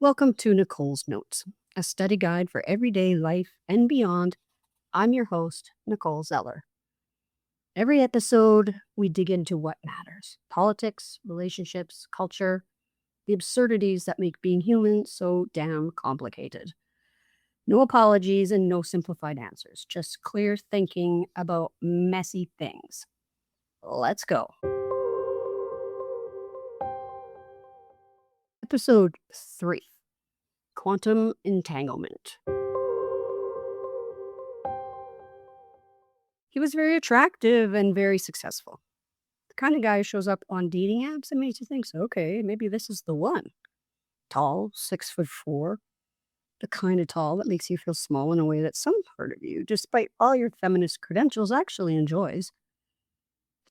Welcome to Nicole's Notes, a study guide for everyday life and beyond. I'm your host, Nicole Zeller. Every episode, we dig into what matters: politics, relationships, culture, the absurdities that make being human so damn complicated. No apologies and no simplified answers, just clear thinking about messy things. Let's go. Episode 3: Quantum Entanglement. He was very attractive and very successful. The kind of guy who shows up on dating apps and makes you think, so, okay, maybe this is the one. Tall, 6'4", the kind of tall that makes you feel small in a way that some part of you, despite all your feminist credentials, actually enjoys.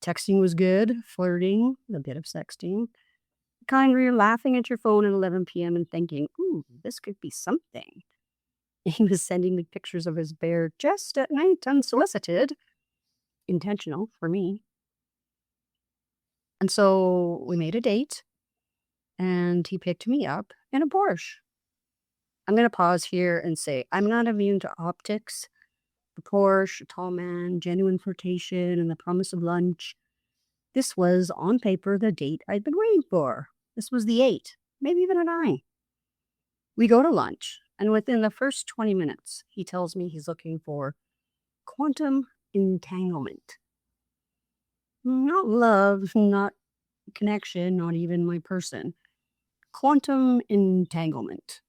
Texting was good, flirting, a bit of sexting. The kind where you're laughing at your phone at 11 p.m. and thinking, ooh, this could be something. He was sending me pictures of his bear just at night, unsolicited, intentional for me. And so we made a date, and he picked me up in a Porsche. I'm going to pause here and say I'm not immune to optics. The Porsche, a tall man, genuine flirtation, and the promise of lunch. This was, on paper, the date I'd been waiting for. This was the 8, maybe even a 9. We go to lunch, and within the first 20 minutes, he tells me he's looking for quantum entanglement. Not love, not connection, not even my person. Quantum entanglement.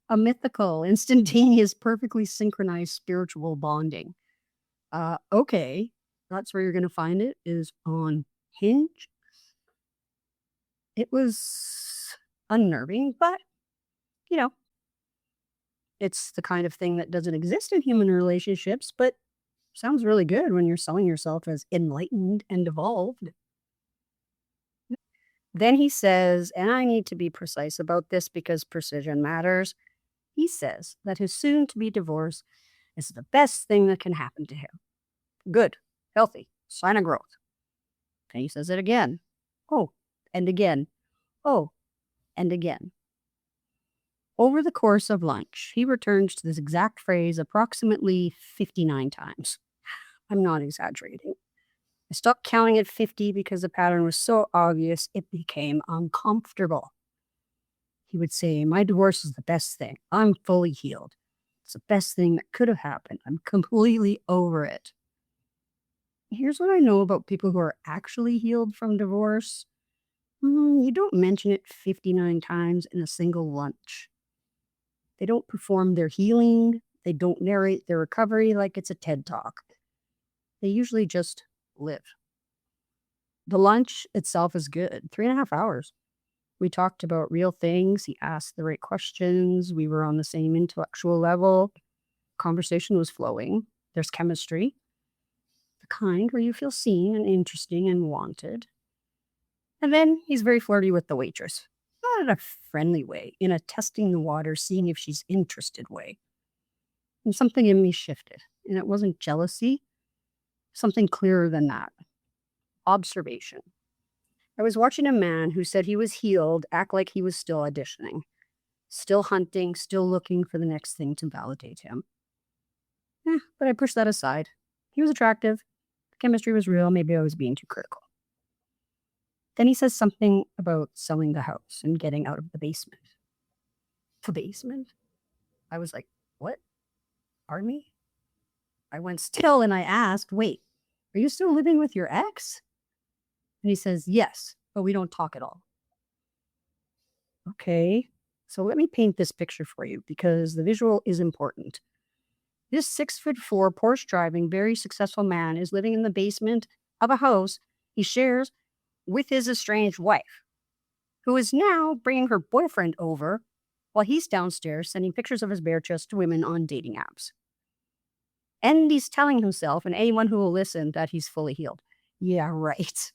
A mythical, instantaneous, perfectly synchronized spiritual bonding. Okay, that's where you're going to find it, is on Hinge. It was unnerving, but, you know, it's the kind of thing that doesn't exist in human relationships, but sounds really good when you're selling yourself as enlightened and evolved. Then he says, and I need to be precise about this because precision matters. He says that his soon to be divorce is the best thing that can happen to him. Good, healthy, sign of growth. And he says it again. Oh, and again. Oh, and again. Over the course of lunch, he returns to this exact phrase approximately 59 times. I'm not exaggerating. I stopped counting at 50 because the pattern was so obvious it became uncomfortable. He would say, my divorce is the best thing. I'm fully healed. It's the best thing that could have happened. I'm completely over it. Here's what I know about people who are actually healed from divorce. You don't mention it 59 times in a single lunch. They don't perform their healing. They don't narrate their recovery like it's a TED Talk. They usually just live. The lunch itself is good. 3.5 hours. We talked about real things. He asked the right questions. We were on the same intellectual level. Conversation was flowing. There's chemistry. The kind where you feel seen and interesting and wanted. And then he's very flirty with the waitress. Not in a friendly way, in a testing the water, seeing if she's interested way. And something in me shifted. And it wasn't jealousy, something clearer than that. Observation. I was watching a man who said he was healed act like he was still auditioning, still hunting, still looking for the next thing to validate him. But I pushed that aside. He was attractive. The chemistry was real. Maybe I was being too critical. Then he says something about selling the house and getting out of the basement. The basement? I was like, what? Pardon me? I went still and I asked, wait, are you still living with your ex? And he says, yes, but we don't talk at all. Okay, so let me paint this picture for you because the visual is important. This 6'4" Porsche driving, very successful man is living in the basement of a house he shares with his estranged wife, who is now bringing her boyfriend over while he's downstairs sending pictures of his bare chest to women on dating apps. And he's telling himself and anyone who will listen that he's fully healed. Yeah, right.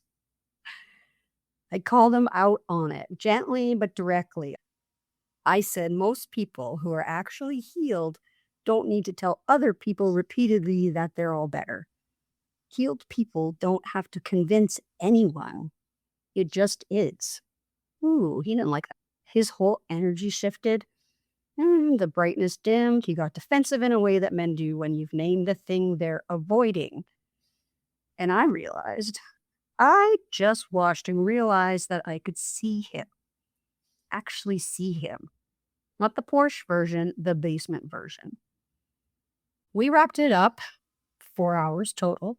I called him out on it, gently but directly. I said most people who are actually healed don't need to tell other people repeatedly that they're all better. Healed people don't have to convince anyone. It just is. Ooh, he didn't like that. His whole energy shifted. The brightness dimmed. He got defensive in a way that men do when you've named the thing they're avoiding. And I realized, I just watched and realized that I could see him, actually see him. Not the Porsche version, the basement version. We wrapped it up, 4 hours total.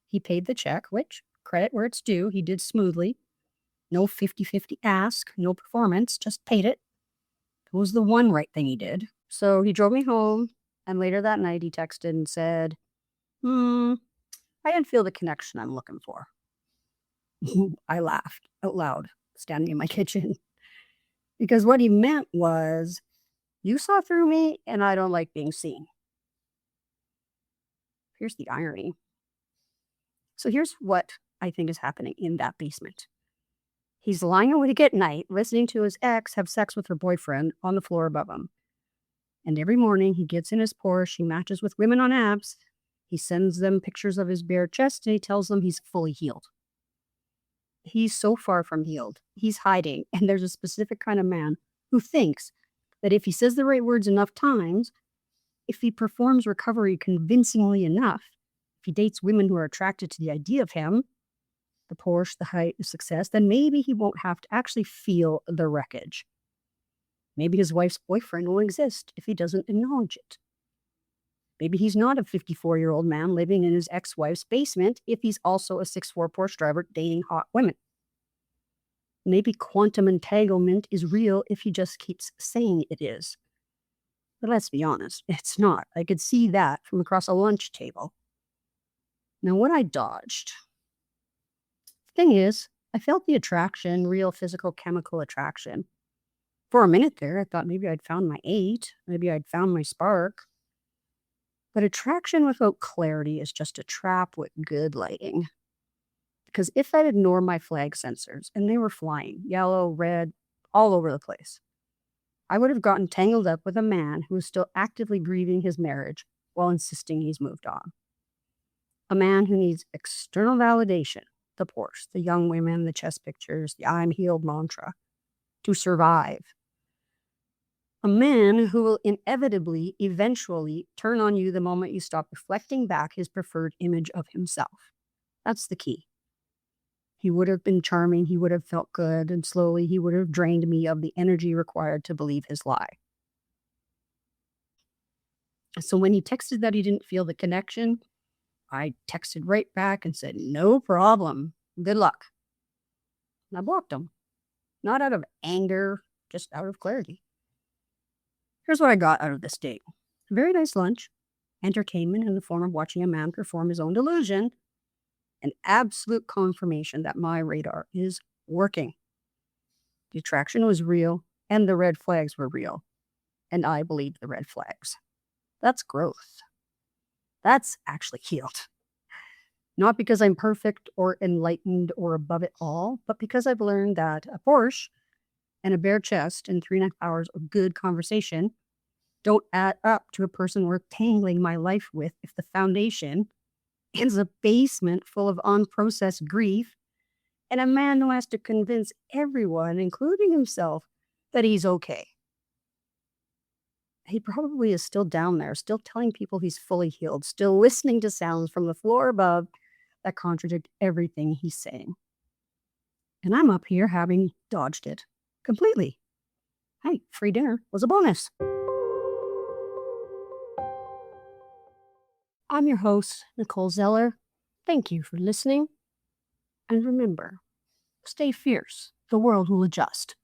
He paid the check, which, credit where it's due, he did smoothly. No 50-50 ask, no performance, just paid it. It was the one right thing he did. So he drove me home, and later that night he texted and said, I didn't feel the connection I'm looking for. I laughed out loud, standing in my kitchen. Because what he meant was, you saw through me, and I don't like being seen. Here's the irony. So here's what I think is happening in that basement. He's lying awake at night, listening to his ex have sex with her boyfriend on the floor above him. And every morning he gets in his Porsche, he matches with women on apps, he sends them pictures of his bare chest, and he tells them he's fully healed. He's so far from healed. He's hiding, and there's a specific kind of man who thinks that if he says the right words enough times, if he performs recovery convincingly enough, if he dates women who are attracted to the idea of him, the Porsche, the height, the success, then maybe he won't have to actually feel the wreckage. Maybe his wife's boyfriend will exist if he doesn't acknowledge it. Maybe he's not a 54-year-old man living in his ex-wife's basement if he's also a 6'4" Porsche driver dating hot women. Maybe quantum entanglement is real if he just keeps saying it is. But let's be honest, it's not. I could see that from across a lunch table. Now, what I dodged. Thing is, I felt the attraction, real physical chemical attraction. For a minute there, I thought maybe I'd found my 8, maybe I'd found my spark. But attraction without clarity is just a trap with good lighting. Because if I'd ignore my flag sensors, and they were flying, yellow, red, all over the place, I would have gotten tangled up with a man who was still actively grieving his marriage while insisting he's moved on. A man who needs external validation, the Porsche, the young women, the chess pictures, the I'm healed mantra, to survive. A man who will inevitably, eventually turn on you the moment you stop reflecting back his preferred image of himself. That's the key. He would have been charming, he would have felt good, and slowly he would have drained me of the energy required to believe his lie. So when he texted that he didn't feel the connection, I texted right back and said, no problem. Good luck. And I blocked him. Not out of anger, just out of clarity. Here's what I got out of this date. A very nice lunch, entertainment in the form of watching a man perform his own delusion, and absolute confirmation that my radar is working. The attraction was real, and the red flags were real. And I believed the red flags. That's growth. That's actually healed. Not because I'm perfect or enlightened or above it all, but because I've learned that a Porsche and a bare chest and 3.5 hours of good conversation don't add up to a person worth tangling my life with if the foundation is a basement full of unprocessed grief and a man who has to convince everyone, including himself, that he's okay. He probably is still down there, still telling people he's fully healed, still listening to sounds from the floor above that contradict everything he's saying. And I'm up here having dodged it completely. Hey, free dinner was a bonus. I'm your host, Nicole Zeller. Thank you for listening. And remember, stay fierce. The world will adjust.